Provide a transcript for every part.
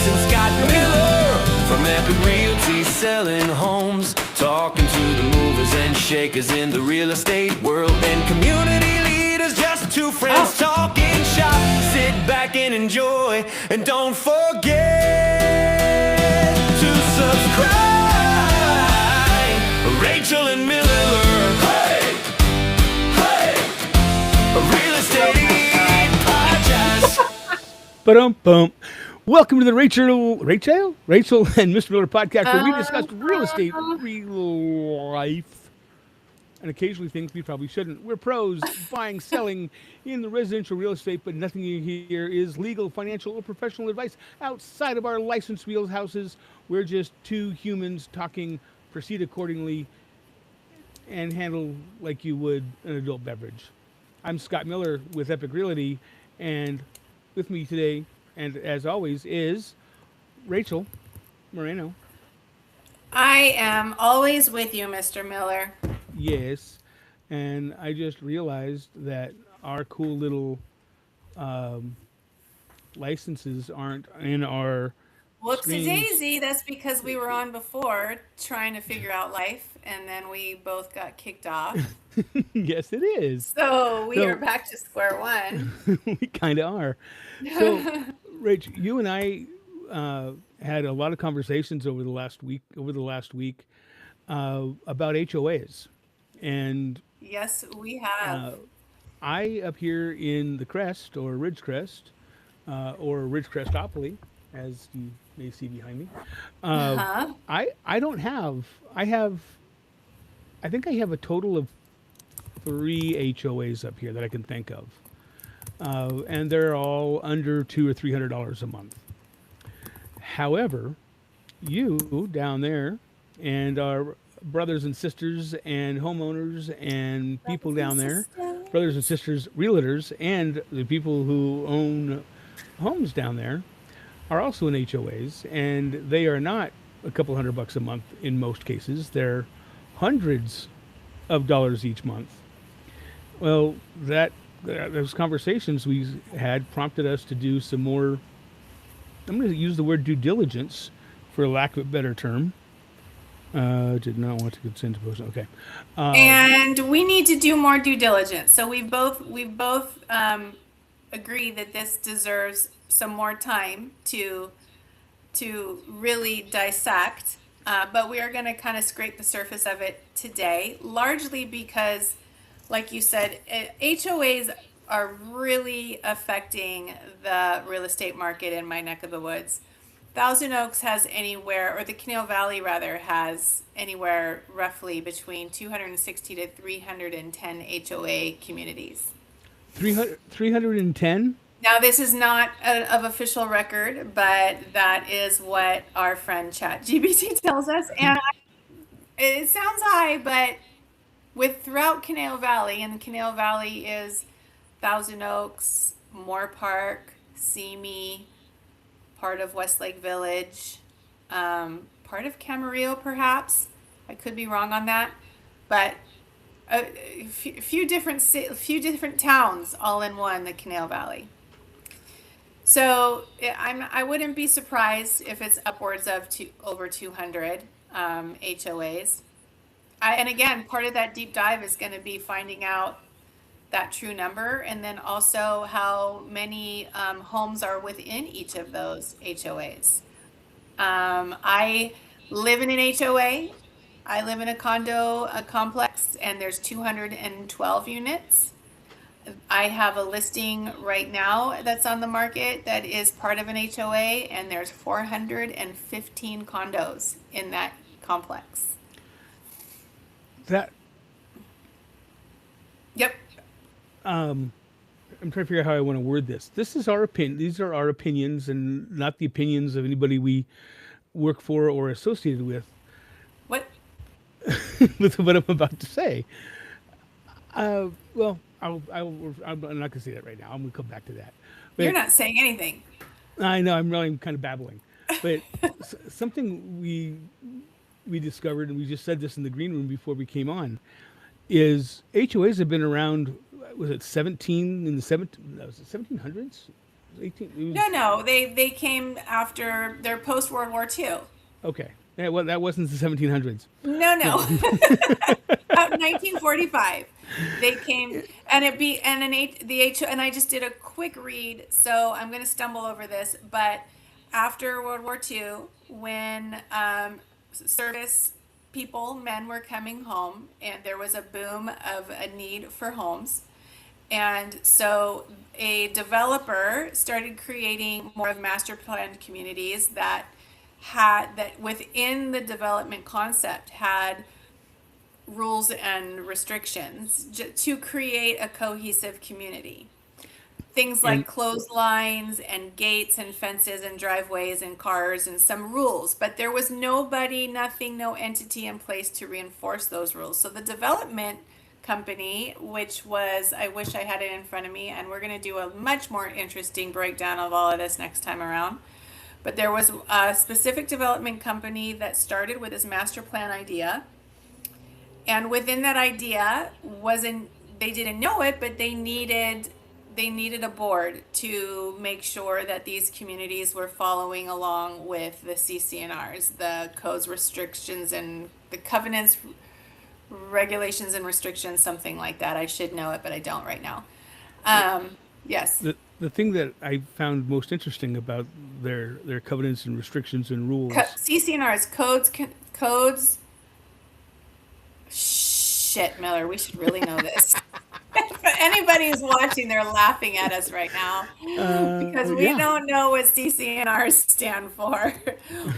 and Scott Miller from Epic Realty, selling homes, talking to the movers and shakers in the real estate world, and community leaders, just two friends talking shop. Sit back and enjoy, and don't forget to subscribe. Rachel and Miller, hey, real estate podcast. Ba-dum-bum. Welcome to the Rachel and Mr. Miller podcast, where we discuss real estate, real life, and occasionally things we probably shouldn't. We're pros buying, selling in the residential real estate, but nothing you hear is legal, financial, or professional advice outside of our licensed wheelhouses. We're just two humans talking. Proceed accordingly and handle like you would an adult beverage. I'm Scott Miller with Epic Realty, and with me today, and as always, is Rachel Moreno. I am always with you, Mr. Miller. Yes, and I just realized that our cool little licenses aren't in our Whoopsie screens. daisy, that's because we were on before trying to figure out life, and then we both got kicked off. Yes, it is. So we So- are back to square one. We kind of are. So, Rach, you and I had a lot of conversations over the last week about HOAs, and Yes, we have. I up here in the Crest or Ridgecrest or Ridgecrestopoly, as you may see behind me. Uh-huh. I don't have. I think I have a total of 3 HOAs up here that I can think of, and they're all under $200 or $300 a month. However, you down there and our brothers and sisters and homeowners and people down there, brothers and sisters, realtors, and the people who own homes down there are also in HOAs, and they are not a couple $100 a month in most cases. They're hundreds of dollars each month. Well, those conversations we had prompted us to do some more. I'm going to use the word due diligence, for lack of a better term. Did not want to consent to post. Okay. And we need to do more due diligence. So we've both agreed that this deserves some more time to really dissect. But we are going to kind of scrape the surface of it today, largely because, like you said, HOAs are really affecting the real estate market in my neck of the woods. Thousand Oaks has anywhere, or the Canal Valley rather, has anywhere roughly between 260 to 310 HOA communities. 310? Now, this is not of official record, but that is what our friend ChatGPT tells us. And it sounds high, but with throughout Canal Valley, and the Canal Valley is Thousand Oaks, Moore Park, Simi, part of Westlake Village, part of Camarillo, perhaps. I could be wrong on that, but a few different towns all in one, the Canal Valley. So I wouldn't be surprised if it's upwards of over 200 HOAs. And again, part of that deep dive is going to be finding out that true number, and then also how many homes are within each of those HOAs. I live in an HOA. I live in a complex, and there's 212 units. I have a listing right now that's on the market that is part of an HOA, and there's 415 condos in that complex. That Yep. I'm trying to figure out how I want to word this. This is our opinion. These are our opinions, and not the opinions of anybody we work for or associated with. What? With what I'm about to say. Well, I'm not going to say that right now. I'm going to come back to that. But You're not saying anything. I know I'm kind of babbling, but something we discovered, and we just said this in the green room before we came on, is HOAs have been around. Was it 17 in the 1700s? 18. It No, was, no, they came after their post World War II. okay. Yeah, well, that wasn't the 1700s. No, No. no. About 1945 they came, and it be and an H, the H, and I just did a quick read, so I'm going to stumble over this. But after World War II, when service people, men, were coming home, and there was a boom of a need for homes, and so a developer started creating more of master planned communities that within the development concept had rules and restrictions to create a cohesive community. Things like And clotheslines and gates and fences and driveways and cars and some rules, but there was nobody, nothing, no entity in place to reinforce those rules. So the development company, which was, I wish I had it in front of me, and we're going to do a much more interesting breakdown of all of this next time around. But there was a specific development company that started with this master plan idea. And within that idea wasn't, they didn't know it, but they needed a board to make sure that these communities were following along with the CCNRs, the codes, restrictions, and the covenants, regulations, and restrictions, something like that. I should know it, but I don't right now. Yes. the thing that I found most interesting about their covenants and restrictions and rules. CCNRs, codes. Shit, Miller, we should really know this. If anybody who's watching, they're laughing at us right now because we Yeah. don't know what CCNR stand for.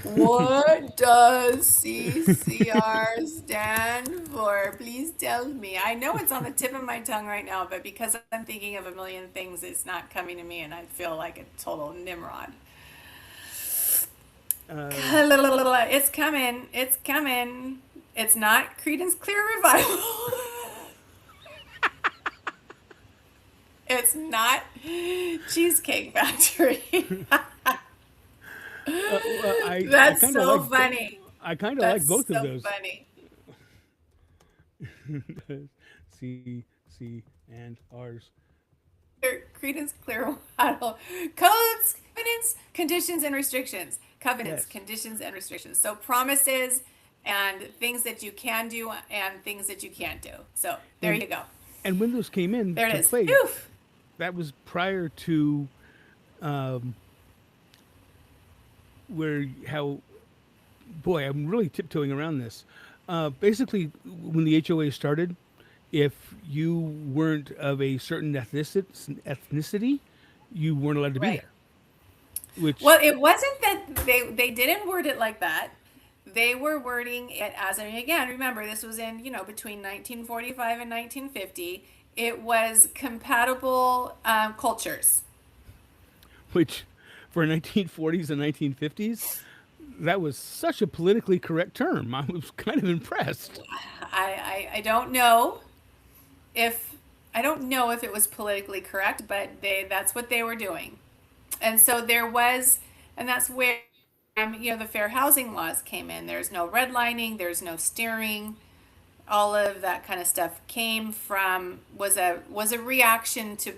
What does CCR stand for? Please tell me. I know it's on the tip of my tongue right now, but because I'm thinking of a million things, it's not coming to me, and I feel like a total Nimrod. It's coming. It's coming. It's not Creedence Clear Revival. It's not Cheesecake Factory. I That's kind of so like funny. I kind of like That's both of so those. funny. C and R's. Creedence Clearwater codes, covenants, conditions, and restrictions. Covenants, Yes. conditions, and restrictions. So promises and things that you can do and things that you can't do. So there And you go. and when those came in There it to is. play, Oof. that was prior to where how boy, I'm really tiptoeing around this. Basically, when the HOA started, if you weren't of a certain ethnicity, you weren't allowed to be Right. there. Which Well, it wasn't that they didn't word it like that. They were wording it as, and again, remember this was in, between 1945 and 1950. It was compatible cultures. which for 1940s and 1950s, that was such a politically correct term. I was kind of impressed. I don't know if it was politically correct, but that's what they were doing. And so there was, and that's where the fair housing laws came in. There's no redlining, there's no steering. All of that kind of stuff came from was a reaction to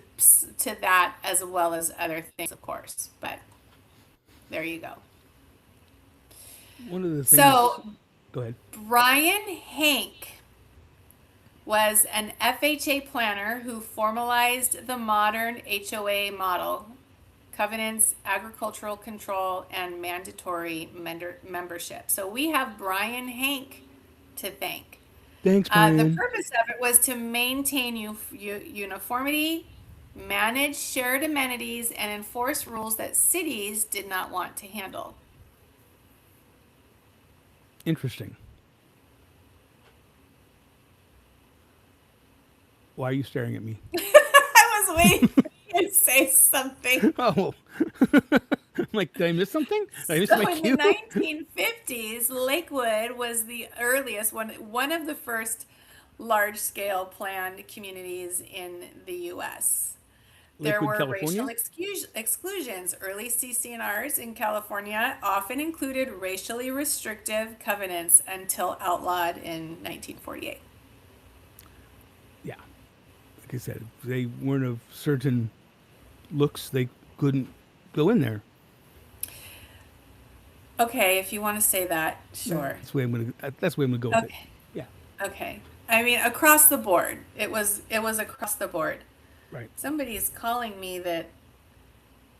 that, as well as other things, of course. But there you go. One of the things. So Go ahead. Brian Hank was an FHA planner who formalized the modern HOA model, covenants, agricultural control, and mandatory membership. So we have Brian Hank to thank. Thanks, The Brian. purpose of it was to maintain uniformity, manage shared amenities, and enforce rules that cities did not want to handle. Interesting. Why are you staring at me? I was waiting for you to say something. Oh, I'm like, did I miss something? Did I miss So my in cue? the 1950s, Lakewood was the earliest one of the first large-scale planned communities in the U.S. There Lakewood, were California? racial exclusions. Early CCNRs in California often included racially restrictive covenants until outlawed in 1948. Yeah. Like I said, if they weren't of certain looks, they couldn't go in there. Okay, if you want to say that, sure. That's the way I'm gonna. That's the way I'm gonna go with it. Okay. Yeah. Okay. I mean, across the board. It was across the board. Right. Somebody's calling me that.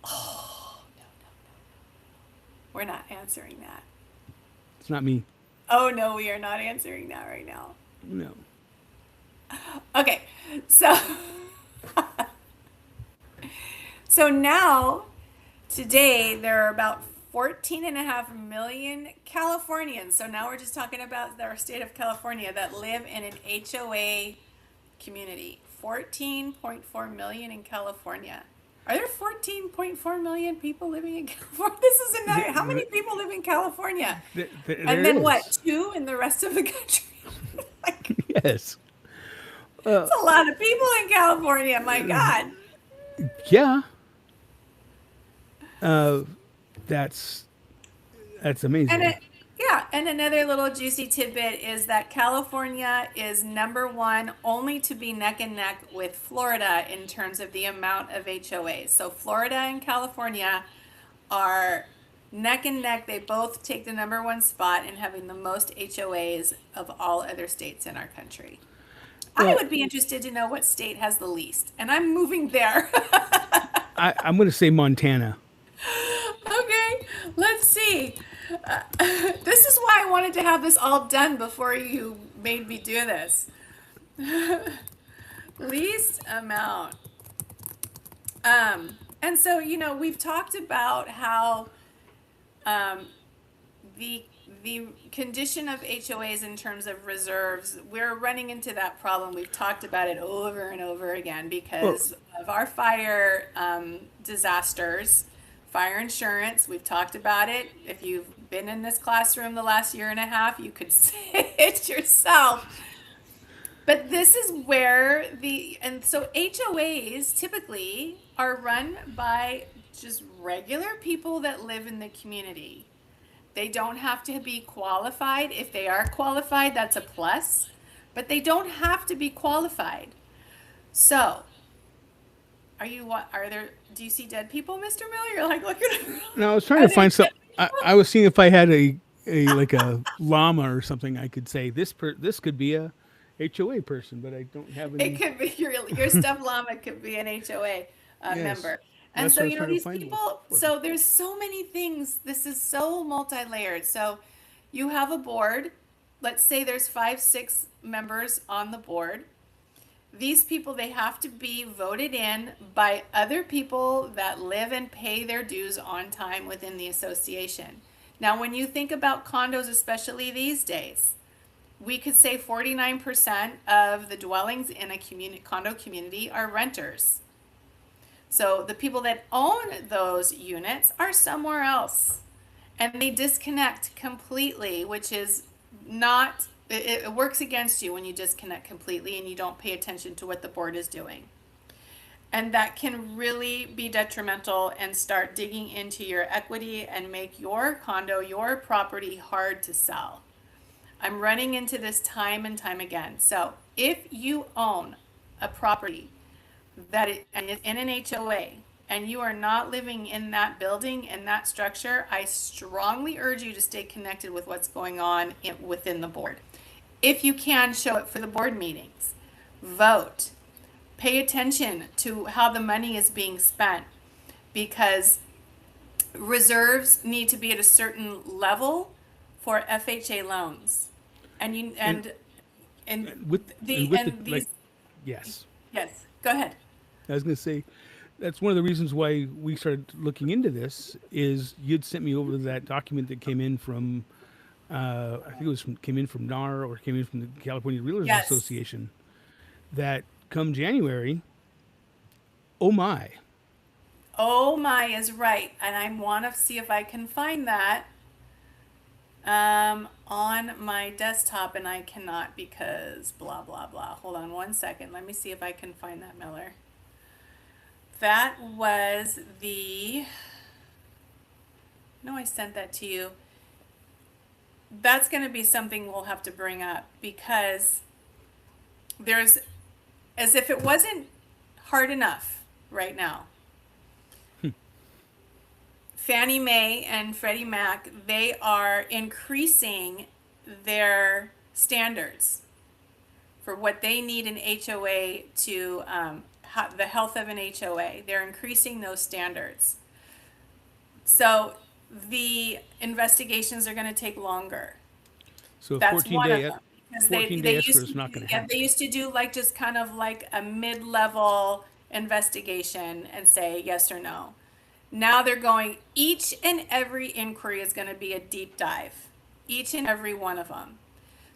Oh, no, no, no. We're not answering that. It's not me. Oh no, we are not answering that right now. No. Okay. So so now today there are about 14.5 million Californians. So now we're just talking about our state of California that live in an HOA community. 14.4 million in California. Are there 14.4 million people living in California? This is another. How many people live in California? And then what? 2 in the rest of the country? Like, Yes. it's a lot of people in California. My God. Yeah. That's amazing. And another little juicy tidbit is that California is number 1 only to be neck and neck with Florida in terms of the amount of HOAs. So Florida and California are neck and neck. They both take the number 1 spot in having the most HOAs of all other states in our country. I Well- would be interested to know what state has the least, and I'm moving there. I'm going to say Montana. Okay, let's see. This is why I wanted to have this all done before you made me do this. Least amount. And so, we've talked about how the condition of HOAs in terms of reserves, we're running into that problem. We've talked about it over and over again because of our fire disasters. Fire insurance, we've talked about it. If you've been in this classroom the last year and a half, you could say it yourself. But this is where so HOAs typically are run by just regular people that live in the community. They don't have to be qualified. If they are qualified, that's a plus, but they don't have to be qualified. So, do you see dead people, Mr. Miller? You're like, look at him. No, I was trying to find some. I was seeing if I had a like a llama or something. I could say this could be a HOA person, but I don't have any. It could be your stuffed llama could be an HOA Yes. member. And That's so, what I was trying to these find people, for. so there's so many things. This is so multi-layered. So you have a board. Let's say there's 5, 6 members on the board. These people, they have to be voted in by other people that live and pay their dues on time within the association. Now, when you think about condos, especially these days, we could say 49% of the dwellings in a condo community are renters. So the people that own those units are somewhere else, and they disconnect completely, which is not, it works against you when you disconnect completely and you don't pay attention to what the board is doing. And that can really be detrimental and start digging into your equity and make your condo, your property hard to sell. I'm running into this time and time again. So if you own a property and it's in an HOA and you are not living in that building, in that structure, I strongly urge you to stay connected with what's going on within the board. If you can, show it for the board meetings. Vote. Pay attention to how the money is being spent, because reserves need to be at a certain level for FHA loans. Yes. Yes, go ahead. I was going to say, that's one of the reasons why we started looking into this. Is you'd sent me over that document that came in from, I think came in from NAR or came in from the California Realtors Yes. Association. That come January, oh my, Oh my is right, and I want to see if I can find that on my desktop, and I cannot because blah blah blah. Hold on one second. Let me see if I can find that, Miller. That was the. No, I sent that to you. That's going to be something we'll have to bring up, because there's, as if it wasn't hard enough right now. Fannie Mae and Freddie Mac, they are increasing their standards for what they need an HOA to, the health of an HOA. They're increasing those standards. So the investigations are going to take longer. So a That's 14 one of day them. Because 14-day used escrow is to not going to yeah, happen. they used to do like just kind of like a mid-level investigation and say yes or no. Now they're going, each and every inquiry is going to be a deep dive, each and every one of them.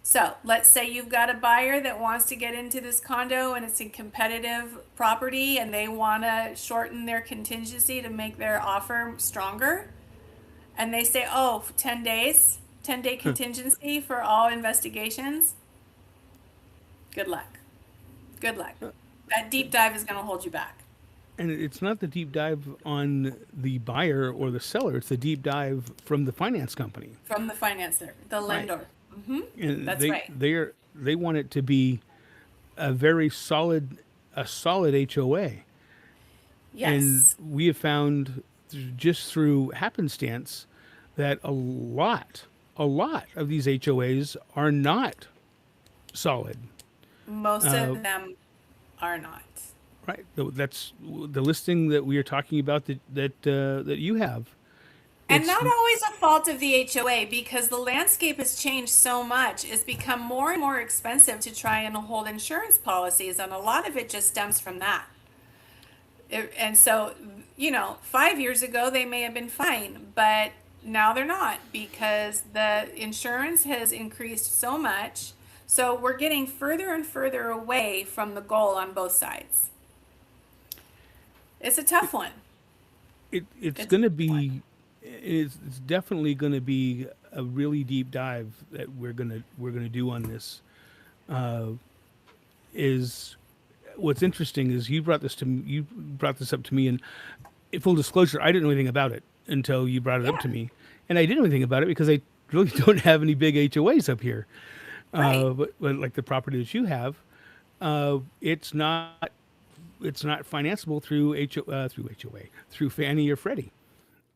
So let's say you've got a buyer that wants to get into this condo and it's a competitive property and they want to shorten their contingency to make their offer stronger. And they say, oh, 10 days, 10-day contingency for all investigations. Good luck. Good luck. That deep dive is going to hold you back. And it's not the deep dive on the buyer or the seller. It's the deep dive from the finance company. From the financer, the lender. And That's right. they want it to be a very solid HOA. Yes. And we have found just through happenstance that a lot of these HOAs are not solid. Most of them are not. Right. That's the listing that we are talking about that you have. And It's- not always a fault of the HOA because the landscape has changed so much. It's become more and more expensive to try and hold insurance policies, and a lot of it just stems from that. And so, 5 years ago they may have been fine, but now they're not because the insurance has increased so much. So we're getting further and further away from the goal on both sides. It's a tough one. it's It's going to a tough one. be it's definitely going to be a really deep dive that we're going to do on this. Is what's interesting is you brought this up to me, and in full disclosure, I didn't know anything about it until you brought it up to Yeah. me, and I didn't know anything about it because I really don't have any big HOAs up here. Right. But like the property that you have, it's not financeable through through Fannie or Freddie,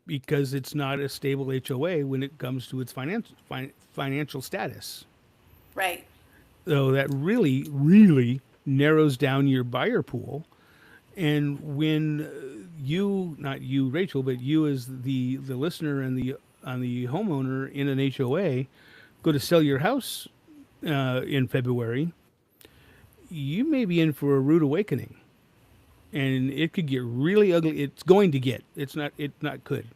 because it's not a stable HOA when it comes to its financial status. Right. So that really narrows down your buyer pool. And when not you, Rachel, but you as the listener and the homeowner in an HOA go to sell your house in February, you may be in for a rude awakening, and it could get really ugly. It's going to get. It's not good.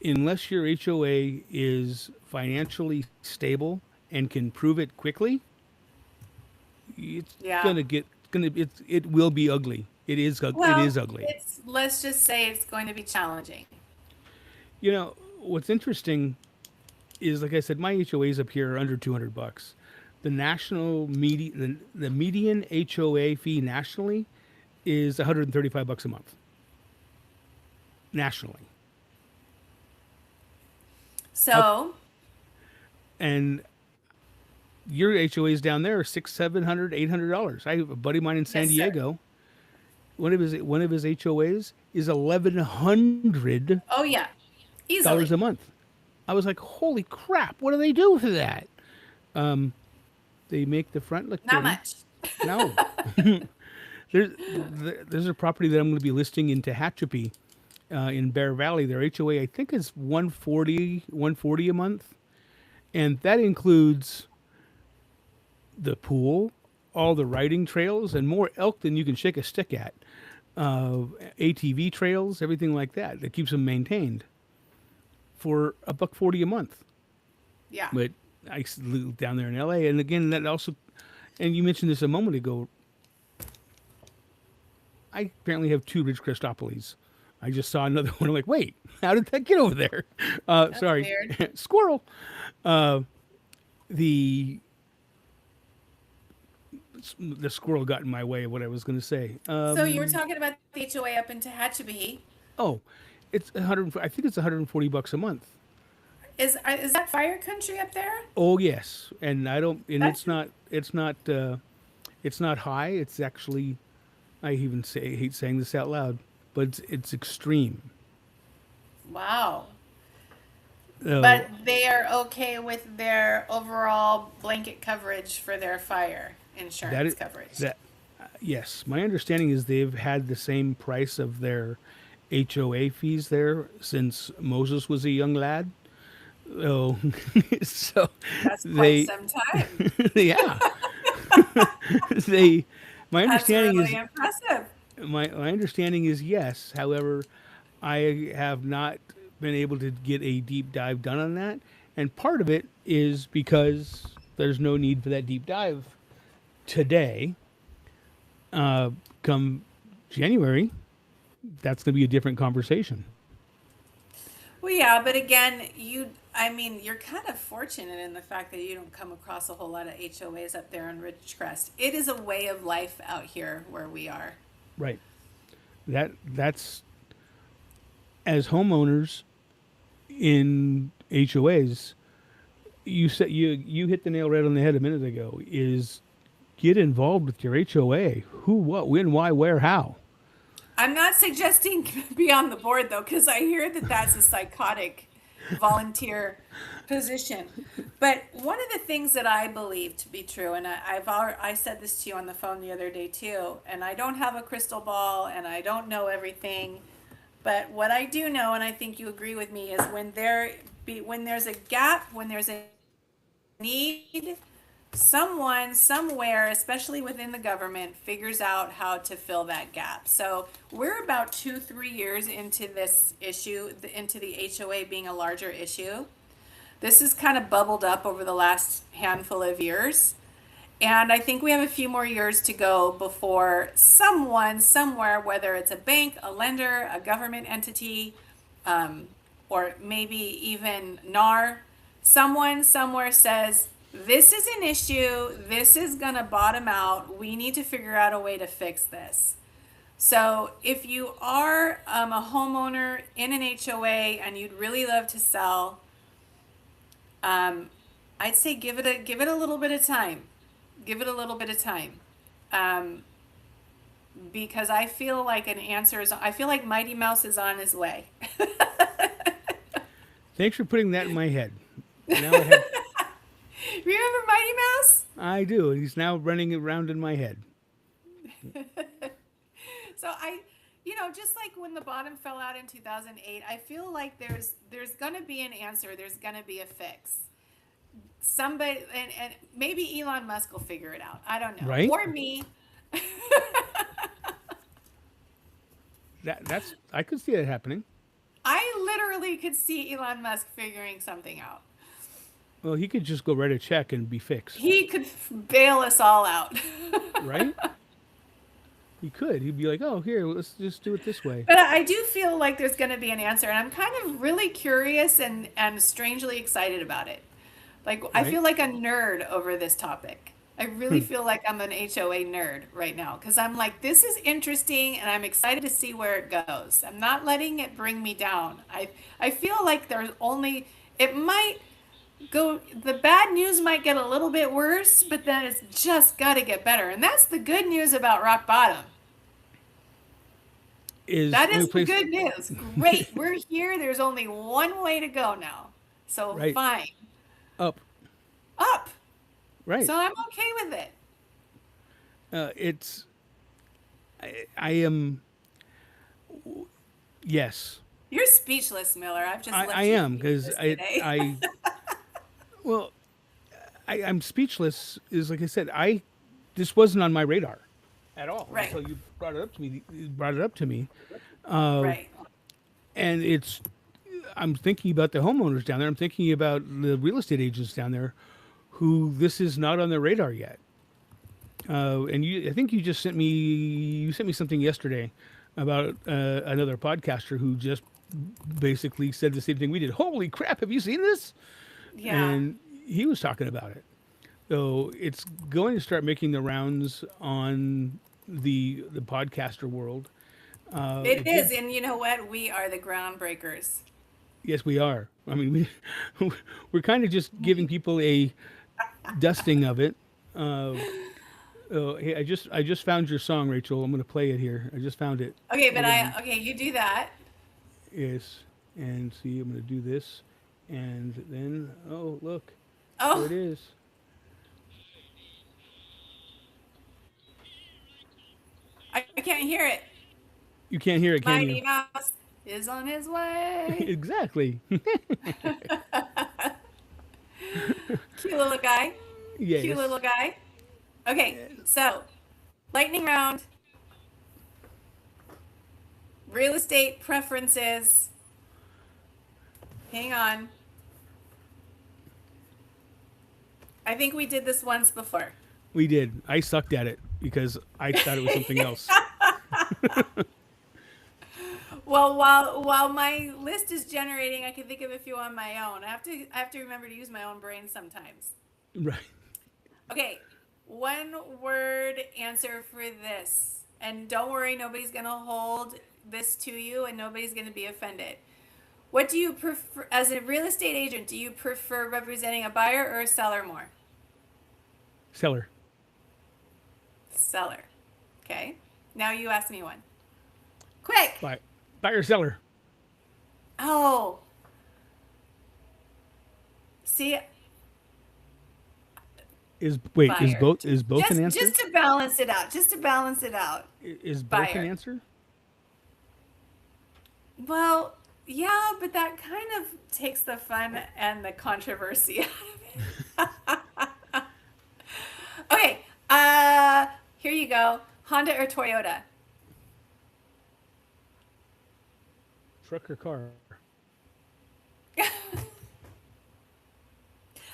Unless your HOA is financially stable and can prove it quickly, it's Yeah. it will be ugly. It is Well, it is ugly. let's just say it's going to be challenging. What's interesting is, like I said, my HOAs up here are under $200. The national the median HOA fee nationally is $135 a month. Nationally. So, And your HOAs down there are $600, $700, $800. I have a buddy of mine in San yes, sir. Diego. One of his HOAs is $1,100 Oh yeah, easily. a month. I was like, holy crap! What do they do for that? They make the front look Not pretty. much. No. There's a property that I'm going to be listing in Tehachapi, in Bear Valley. Their HOA, I think, is $140 a month, and that includes the pool, all the riding trails, and more elk than you can shake a stick at. ATV trails, everything like that. That keeps them maintained for $140 a month. Yeah. But I live down there in LA, and again, that also, and you mentioned this a moment ago. I apparently have 2 Ridgecrestopolis. I just saw another one. I'm like, wait, how did that get over there? Sorry, weird. squirrel. The squirrel got in my way of what I was going to say. So you were talking about the HOA up in Tehachapi. Oh, it's 100. I think it's $140 a month. Is that fire country up there? Oh yes, and I don't. And That's- it's not. It's not high. It's actually. I hate saying this out loud, but it's extreme. Wow. So But they are okay with their overall blanket coverage for their fire that insurance is coverage. that. Yes, my understanding is they've had the same price of their HOA fees there since Moses was a young lad. Oh, so That's quite they, some time. yeah, they. My That's understanding really is impressive. my understanding is yes. However, I have not been able to get a deep dive done on that, and part of it is because there's no need for that deep dive today. Come January, that's going to be a different conversation. Well, yeah, but again, I mean, you're kind of fortunate in the fact that you don't come across a whole lot of HOAs up there on Ridgecrest. It is a way of life out here where we are. Right. That's as homeowners in HOAs. You hit the nail right on the head a minute ago. Is get involved with your HOA. Who, what, when, why, where, how. I'm not suggesting be on the board though, because I hear that that's a psychotic volunteer position. But one of the things that I believe to be true, and I said this to you on the phone the other day too, and I don't have a crystal ball and I don't know everything, but what I do know, and I think you agree with me, is when there's a gap, when there's a need, someone somewhere, especially within the government, figures out how to fill that gap. So we're about 2-3 years into this issue, into the HOA being a larger issue. This has kind of bubbled up over the last handful of years. And I think we have a few more years to go before someone somewhere, whether it's a bank, a lender, a government entity, or maybe even NAR, someone somewhere says, this is an issue, this is going to bottom out, we need to figure out a way to fix this. So if you are a homeowner in an HOA and you'd really love to sell, I'd say give it a little bit of time. Give it a little bit of time. Um, because I feel like I feel like Mighty Mouse is on his way. Thanks for putting that in my head. Now I have. Remember Mighty Mouse? I do. He's now running around in my head. So just like when the bottom fell out in 2008, I feel like there's going to be an answer. There's going to be a fix. Somebody, and maybe Elon Musk will figure it out. I don't know. Right? Or me. That's I could see that happening. I literally could see Elon Musk figuring something out. Well, he could just go write a check and be fixed, He could bail us all out. right? He could. He'd be like, "Oh, here, let's just do it this way." But I do feel like there's going to be an answer, and I'm kind of really curious and strangely excited about it. Like, I Right? feel like a nerd over this topic. I really feel like I'm an HOA nerd right now because I'm like, this is interesting, and I'm excited to see where it goes. I'm not letting it bring me down. I feel like it might go, the bad news might get a little bit worse, but then it's just got to get better. And that's the good news about rock bottom. That Let me is the place good news. Great. We're here. There's only one way to go now. So right fine. up, Up. right. So I'm okay with it. It's I am yes. You're speechless, Miller. I've just left I you am because speechless today. I well I'm speechless. Is like I said, this wasn't on my radar at all Right. until you brought it up to me. You brought it up to me, Right. and I'm thinking about the homeowners down there. I'm thinking about the real estate agents down there, who this is not on their radar yet. And I think you sent me something yesterday about another podcaster who just basically said the same thing we did. Holy crap! Have you seen this? Yeah. And he was talking about it. So it's going to start making the rounds on the podcaster world. It is. And you know what? We are the groundbreakers. Yes, we are. I mean, we're kind of just giving people a dusting of it. Hey, I just found your song, Rachel. I'm going to play it here. I just found it. Okay, Hold on. you do that. Yes. And see, I'm going to do this. And then, oh, look, there Oh, it is. I can't hear it. You can't hear it, can you? Mighty Mouse is on his way. Exactly. Cute little guy. Cute Yes. little guy. Okay, so lightning round, real estate preferences. Hang on. I think we did this once before. We did. I sucked at it because I thought it was something else. Well, while my list is generating, I can think of a few on my own. I have to remember to use my own brain sometimes. Right. Okay, one word answer for this. And don't worry, nobody's going to hold this to you and nobody's going to be offended. What do you prefer as a real estate agent? Do you prefer representing a buyer or a seller more? Seller. Seller. Okay. Now you ask me one. Quick. Buyer, seller. Oh. See, Is buyer. both an answer? Just to balance it out. Just to balance it out. Is both Buyer. an answer? Well, yeah, but that kind of takes the fun and the controversy out of it. Okay, here you go. Honda or Toyota? Truck or car?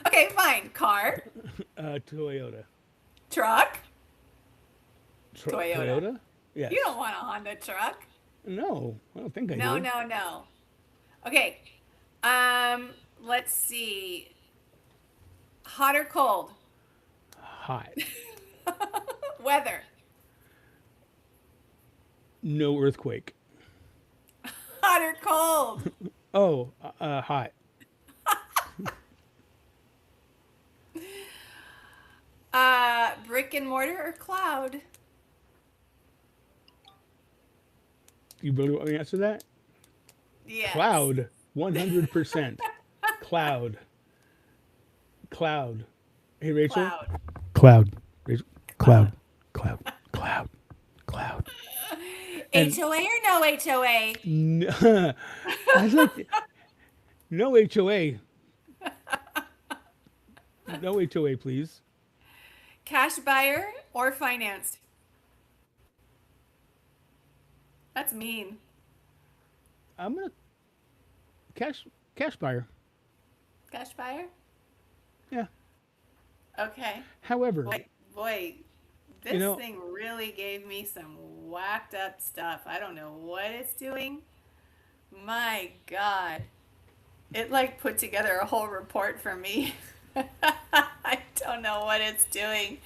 Okay, fine. Car, Toyota. truck. Toyota. Toyota. Yes. You don't want a Honda truck. No, I don't think I No, do. no, no. Okay. Let's see. Hot or cold? Hot. Weather. No earthquake. Hot or cold? Oh, hot. Brick and mortar or cloud? You really want me to answer that? Yes. Cloud. 100%. Cloud. Cloud. Hey, Rachel. Cloud. Cloud. Rachel. Cloud. Cloud. Cloud. Cloud. And- HOA or no HOA? No, I'd like no HOA. No HOA, please. Cash buyer or financed? That's mean. I'm gonna cash buyer. Cash buyer? Yeah. Okay. However, Boy, this know- thing really gave me some whacked up stuff. I don't know what it's doing. My God. It like put together a whole report for me. I don't know what it's doing.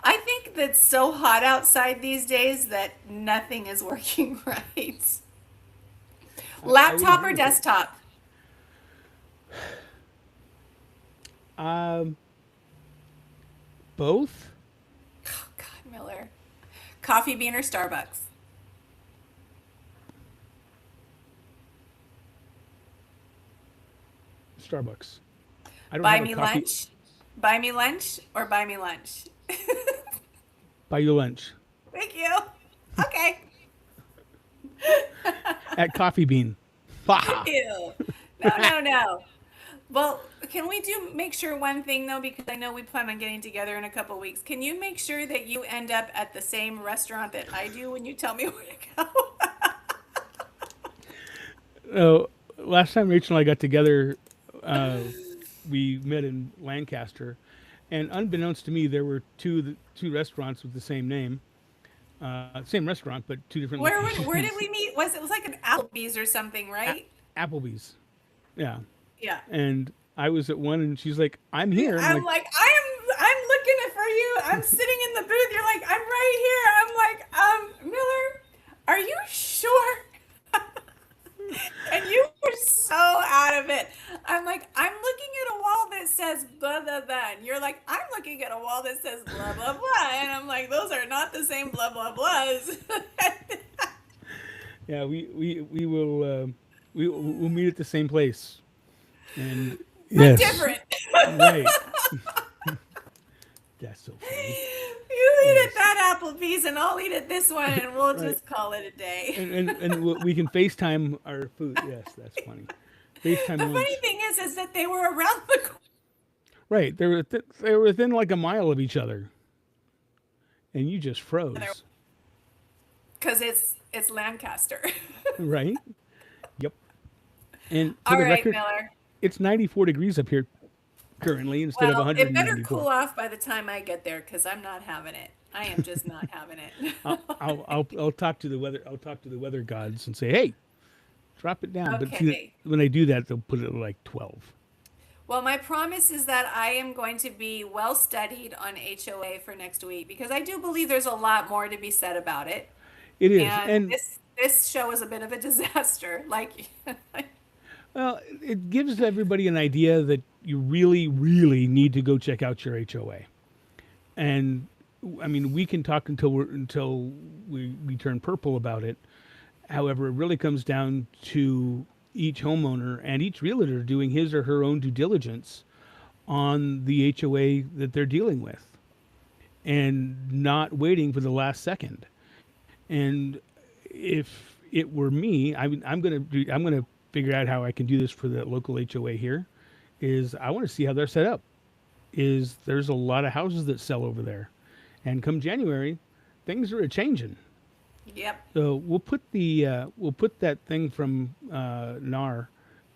I think that's so hot outside these days that nothing is working right. Laptop agree or with you. desktop? Both. Oh, God, Miller. Coffee bean or Starbucks? Starbucks. I don't Buy have a me coffee. lunch? Buy me lunch or buy me lunch? Buy you lunch Thank you. Okay. at Coffee Bean. Ha! Ew. No. Well, can we make sure one thing though, because I know we plan on getting together in a couple weeks. Can you make sure that you end up at the same restaurant that I do when you tell me where to go? Oh, last time Rachel and I got together, we met in Lancaster, and unbeknownst to me, there were two restaurants with the same name, same restaurant, but two different. Where locations. did we meet? It was like an Applebee's or something, right? Applebee's. Yeah, Yeah. and I was at one, and she's like, "I'm here." I'm like, I'm looking for you. I'm sitting in the booth. You're like, I'm right here. I'm like, Miller, are you sure? And you were so out of it. I'm like, I'm looking at a wall that says blah, blah, blah. And you're like, I'm looking at a wall that says blah, blah, blah. And I'm like, those are not the same blah, blah, blahs. Yeah, we will We'll meet at the same place. And But different. right. That's so funny. You eat at that Applebee's and I'll eat at this one and we'll just call it a day. And we can FaceTime our food. Yes, that's funny. FaceTime The lunch. funny thing is that they were around the corner. Right. They were within like a mile of each other. And you just froze. Because it's Lancaster. Right? Yep. And for All the right, record, Miller. it's 94 degrees up here currently instead of Well, it 194. better cool off by the time I get there because I'm not having it. I am just not having it. I'll talk to the weather. I'll talk to the weather gods and say, "Hey, drop it down." But see, Okay. when I do that, they'll put it at like 12. Well, my promise is that I am going to be well studied on HOA for next week because I do believe there's a lot more to be said about it. It is, And and this show is a bit of a disaster. Like, well, it gives everybody an idea that you really, really need to go check out your HOA. And I mean, we can talk until we turn purple about it. However, it really comes down to each homeowner and each realtor doing his or her own due diligence on the HOA that they're dealing with, and not waiting for the last second. And if it were me, I'm gonna figure out how I can do this for the local HOA here. Is I want to see how they're set up. There's a lot of houses that sell over there, and come January, things are a changing. yep. So we'll put that thing from NAR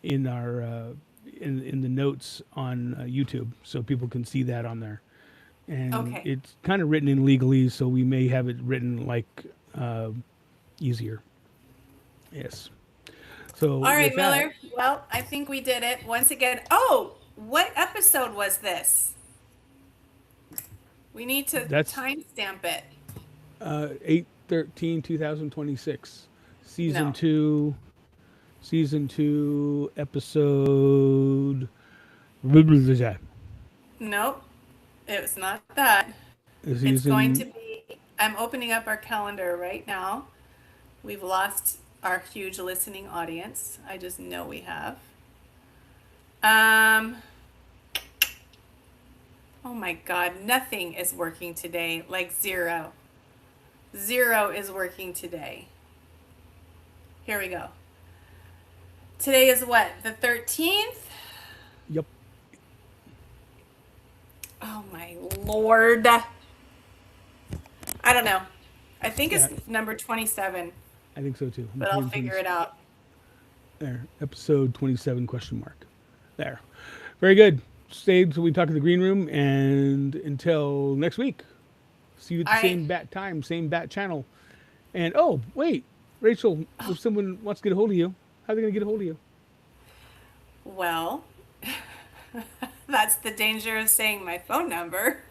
in our in the notes on YouTube so people can see that on there. And Okay. it's kind of written in legalese, so we may have it written like easier. Yes. So All right, with that- Miller. Well, I think we did it once again. Oh, what episode was this? We need to That's- timestamp it. 8/13/2026, season No. 2, episode. Blah, blah, blah, blah. Nope, it's not that. It's Season- going to be. I'm opening up our calendar right now. We've lost our huge listening audience. I just know we have. Oh my God, nothing is working today. Like zero. Zero is working today. Here we go. Today is what? The 13th? Yep. Oh my Lord. I don't know. I think it's Yeah. number 27, I think so too. but I'll figure it out. There, episode 27 question mark. There. Very good. Stay until we talk in the green room, and until next week. See you at the All right. same bat time, same bat channel. And oh, wait, Rachel, if someone wants to get a hold of you, how are they going to get a hold of you? Well, that's the danger of saying my phone number.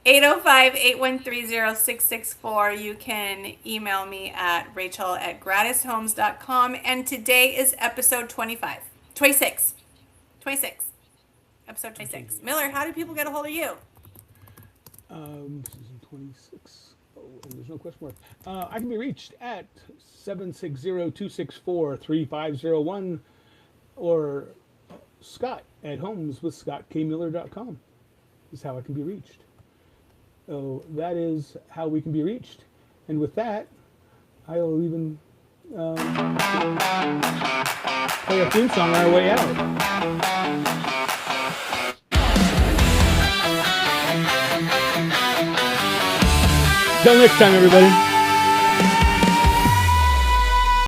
805-813-0664. You can email me at rachel@gratishomes.com. And today is episode 26. Episode 26. Miller, how do people get a hold of you? Season 26. Oh, and there's no question mark. I can be reached at 760-264-3501 or Scott at homeswithscottkmiller.com is how I can be reached. So that is how we can be reached. And with that, I'll even play a theme song on our way out. Till next time, everybody.